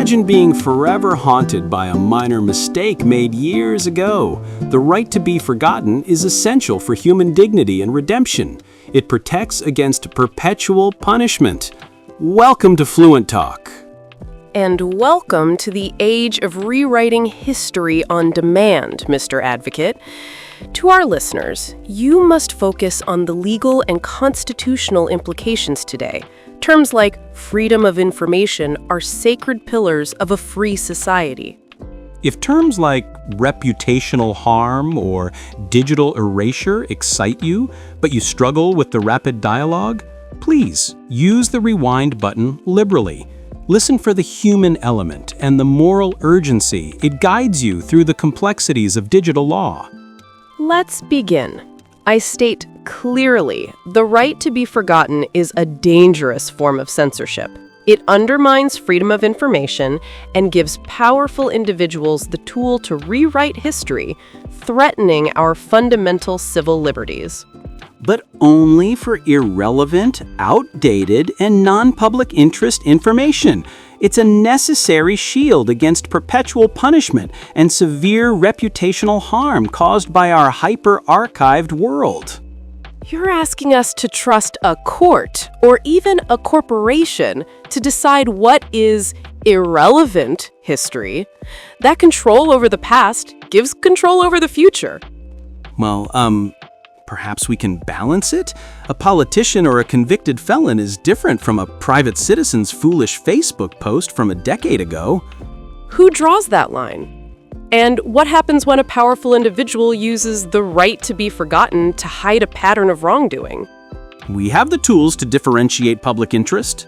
Imagine being forever haunted by a minor mistake made years ago. The right to be forgotten is essential for human dignity and redemption. It protects against perpetual punishment. Welcome to Fluent Talk. And welcome to the age of rewriting history on demand, Mr. Advocate. To our listeners, you must focus on the legal and constitutional implications today. Terms like freedom of information are sacred pillars of a free society. If terms like reputational harm or digital erasure excite you, but you struggle with the rapid dialogue, please use the rewind button liberally. Listen for the human element and the moral urgency. It guides you through the complexities of digital law. Let's begin. I state clearly, the right to be forgotten is a dangerous form of censorship. It undermines freedom of information and gives powerful individuals the tool to rewrite history, threatening our fundamental civil liberties. But only for irrelevant, outdated, and non-public interest information. It's a necessary shield against perpetual punishment and severe reputational harm caused by our hyper-archived world. You're asking us to trust a court or even a corporation to decide what is irrelevant history. That control over the past gives control over the future. Well, perhaps we can balance it? A politician or a convicted felon is different from a private citizen's foolish Facebook post from a decade ago. Who draws that line? And what happens when a powerful individual uses the right to be forgotten to hide a pattern of wrongdoing? We have the tools to differentiate public interest.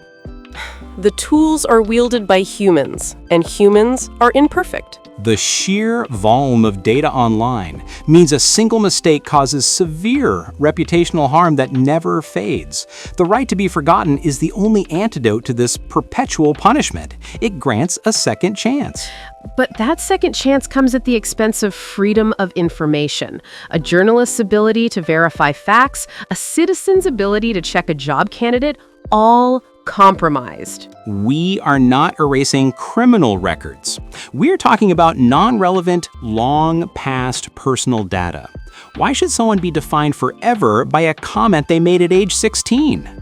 The tools are wielded by humans, and humans are imperfect. The sheer volume of data online means a single mistake causes severe reputational harm that never fades. The right to be forgotten is the only antidote to this perpetual punishment. It grants a second chance. But that second chance comes at the expense of freedom of information, a journalist's ability to verify facts, a citizen's ability to check a job candidate, all compromised. We are not erasing criminal records. We're talking about non-relevant, long-past personal data. Why should someone be defined forever by a comment they made at age 16?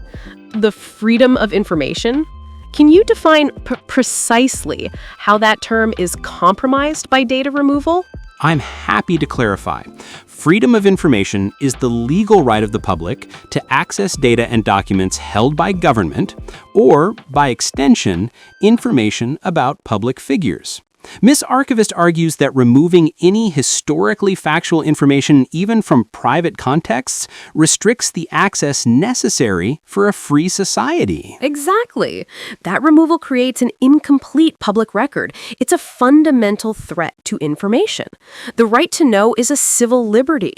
The freedom of information? Can you define precisely how that term is compromised by data removal? I'm happy to clarify. Freedom of information is the legal right of the public to access data and documents held by government, or, by extension, information about public figures. Ms. Archivist argues that removing any historically factual information, even from private contexts, restricts the access necessary for a free society. Exactly. That removal creates an incomplete public record. It's a fundamental threat to information. The right to know is a civil liberty.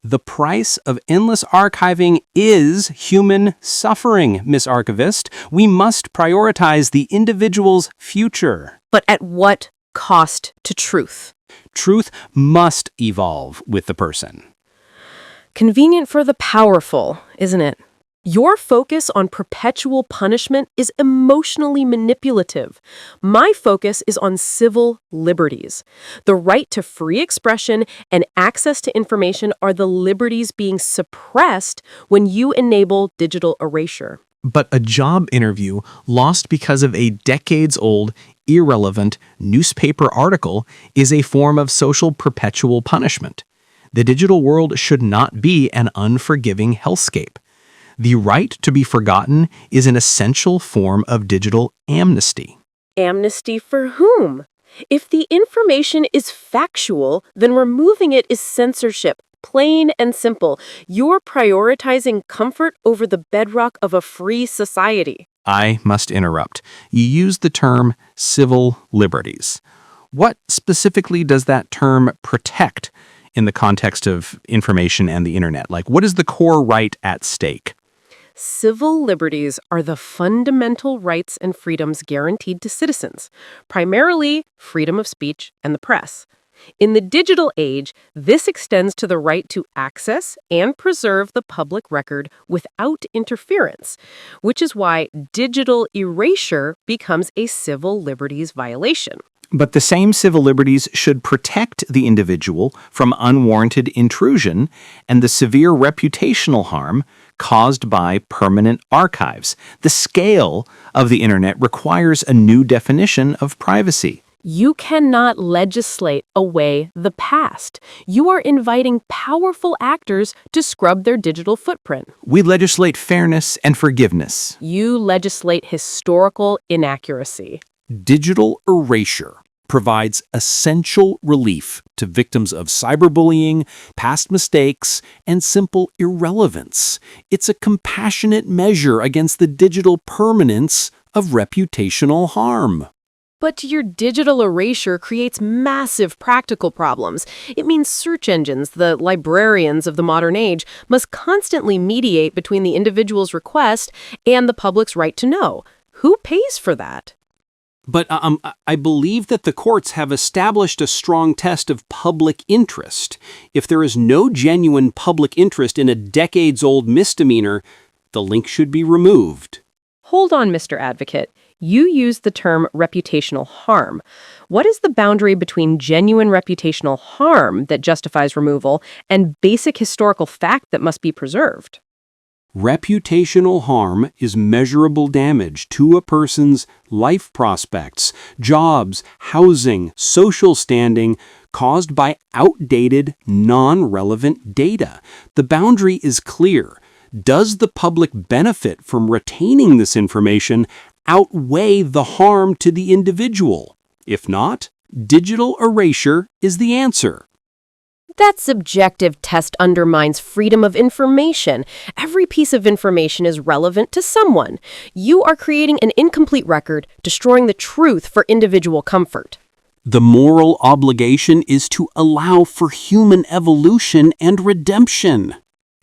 The price of endless archiving is human suffering, Ms. Archivist. We must prioritize the individual's future. But at what cost to truth? Truth must evolve with the person. Convenient for the powerful, isn't it? Your focus on perpetual punishment is emotionally manipulative. My focus is on civil liberties. The right to free expression and access to information are the liberties being suppressed when you enable digital erasure. But a job interview lost because of a decades-old, irrelevant newspaper article is a form of social perpetual punishment. The digital world should not be an unforgiving hellscape. The right to be forgotten is an essential form of digital amnesty. Amnesty for whom? If the information is factual, then removing it is censorship. Plain and simple. You're prioritizing comfort over the bedrock of a free society. I must interrupt. You use the term civil liberties. What specifically does that term protect in the context of information and the internet? Like, what is the core right at stake? Civil liberties are the fundamental rights and freedoms guaranteed to citizens, primarily freedom of speech and the press. In the digital age, this extends to the right to access and preserve the public record without interference, which is why digital erasure becomes a civil liberties violation. But the same civil liberties should protect the individual from unwarranted intrusion and the severe reputational harm caused by permanent archives. The scale of the internet requires a new definition of privacy. You cannot legislate away the past. You are inviting powerful actors to scrub their digital footprint. We legislate fairness and forgiveness. You legislate historical inaccuracy. Digital erasure provides essential relief to victims of cyberbullying, past mistakes, and simple irrelevance. It's a compassionate measure against the digital permanence of reputational harm. But your digital erasure creates massive practical problems. It means search engines, the librarians of the modern age, must constantly mediate between the individual's request and the public's right to know. Who pays for that? But I believe that the courts have established a strong test of public interest. If there is no genuine public interest in a decades-old misdemeanor, the link should be removed. Hold on, Mr. Advocate. You used the term reputational harm. What is the boundary between genuine reputational harm that justifies removal and basic historical fact that must be preserved? Reputational harm is measurable damage to a person's life prospects, jobs, housing, social standing caused by outdated, non-relevant data. The boundary is clear. Does the public benefit from retaining this information outweigh the harm to the individual? If not, digital erasure is the answer. That subjective test undermines freedom of information. Every piece of information is relevant to someone. You are creating an incomplete record, destroying the truth for individual comfort. The moral obligation is to allow for human evolution and redemption.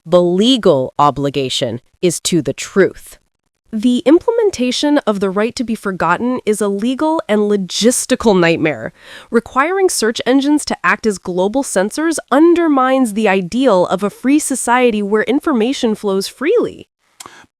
The legal obligation is to the truth. The implementation of the right to be forgotten is a legal and logistical nightmare. Requiring search engines to act as global censors undermines the ideal of a free society where information flows freely.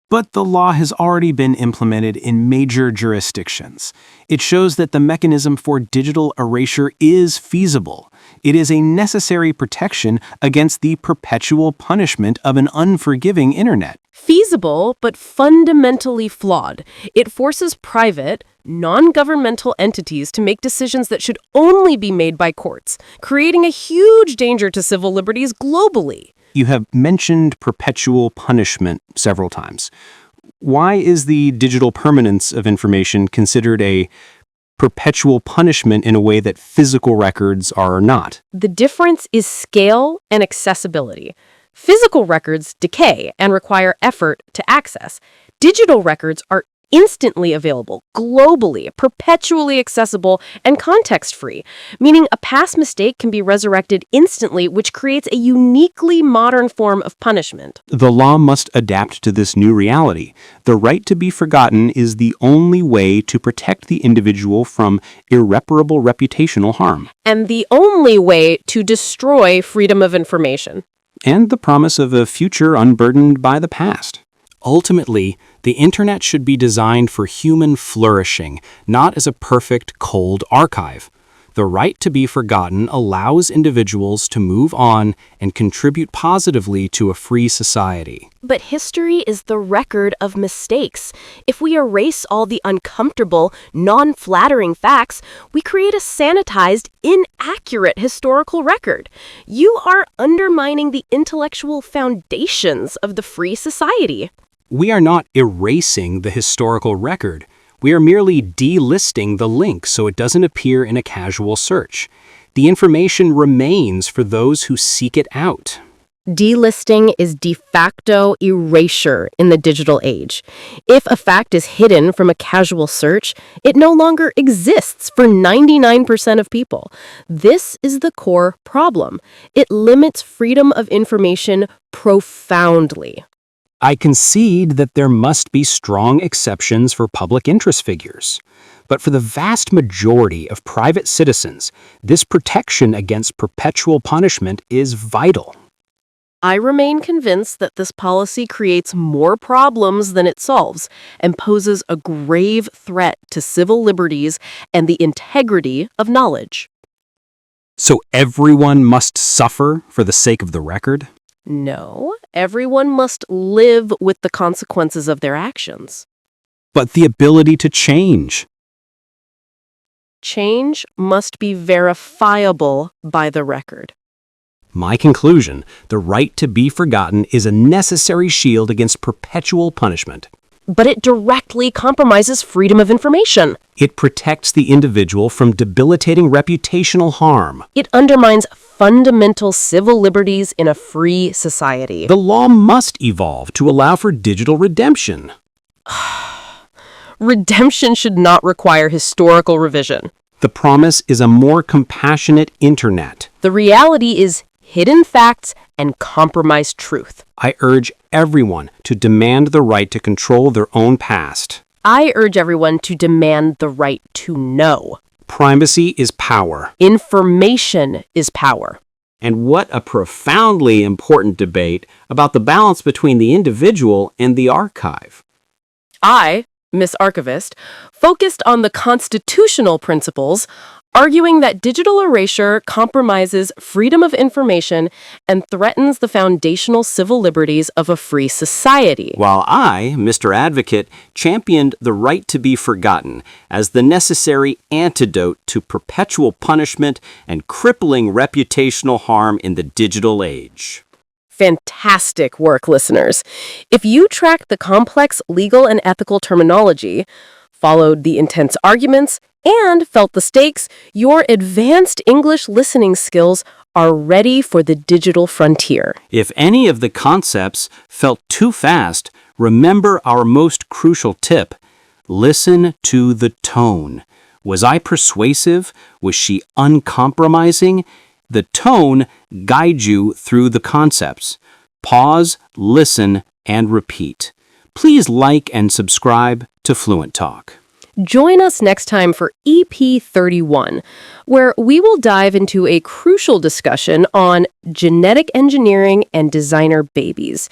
But the law has already been implemented in major jurisdictions. It shows that the mechanism for digital erasure is feasible. It is a necessary protection against the perpetual punishment of an unforgiving internet. Feasible, but fundamentally flawed. It forces private, non-governmental entities to make decisions that should only be made by courts, creating a huge danger to civil liberties globally. You have mentioned perpetual punishment several times. Why is the digital permanence of information considered a perpetual punishment in a way that physical records are not? The difference is scale and accessibility. Physical records decay and require effort to access. Digital records are instantly available, globally, perpetually accessible, and context-free, meaning a past mistake can be resurrected instantly, which creates a uniquely modern form of punishment. The law must adapt to this new reality. The right to be forgotten is the only way to protect the individual from irreparable reputational harm. And the only way to destroy freedom of information. And the promise of a future unburdened by the past. Ultimately, the internet should be designed for human flourishing, not as a perfect, cold archive. The right to be forgotten allows individuals to move on and contribute positively to a free society. But history is the record of mistakes. If we erase all the uncomfortable, non-flattering facts, we create a sanitized, inaccurate historical record. You are undermining the intellectual foundations of the free society. We are not erasing the historical record. We are merely delisting the link so it doesn't appear in a casual search. The information remains for those who seek it out. Delisting is de facto erasure in the digital age. If a fact is hidden from a casual search, it no longer exists for 99% of people. This is the core problem. It limits freedom of information profoundly. I concede that there must be strong exceptions for public interest figures. But for the vast majority of private citizens, this protection against perpetual punishment is vital. I remain convinced that this policy creates more problems than it solves and poses a grave threat to civil liberties and the integrity of knowledge. So everyone must suffer for the sake of the record? No, everyone must live with the consequences of their actions. But the ability to change. Change must be verifiable by the record. My conclusion, the right to be forgotten is a necessary shield against perpetual punishment. But it directly compromises freedom of information. It protects the individual from debilitating reputational harm. It undermines fundamental civil liberties in a free society. The law must evolve to allow for digital redemption. Redemption should not require historical revision. The promise is a more compassionate internet. The reality is hidden facts and compromised truth. I urge everyone to demand the right to control their own past. I urge everyone to demand the right to know. Privacy is power. Information is power. And what a profoundly important debate about the balance between the individual and the archive. I, Miss Archivist, focused on the constitutional principles, arguing that digital erasure compromises freedom of information and threatens the foundational civil liberties of a free society. While I, Mr. Advocate, championed the right to be forgotten as the necessary antidote to perpetual punishment and crippling reputational harm in the digital age. Fantastic work, listeners. If you tracked the complex legal and ethical terminology, followed the intense arguments, and felt the stakes, your advanced English listening skills are ready for the digital frontier. If any of the concepts felt too fast, remember our most crucial tip. Listen to the tone. Was I persuasive? Was she uncompromising? The tone guides you through the concepts. Pause, listen, and repeat. Please like and subscribe to Fluent Talk. Join us next time for EP 31, where we will dive into a crucial discussion on genetic engineering and designer babies.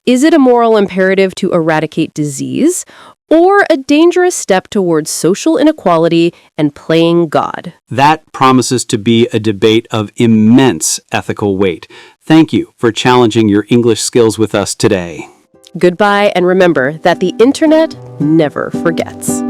Is it a moral imperative to eradicate disease, or a dangerous step towards social inequality and playing God? That promises to be a debate of immense ethical weight. Thank you for challenging your English skills with us today. Goodbye, and remember that the internet never forgets.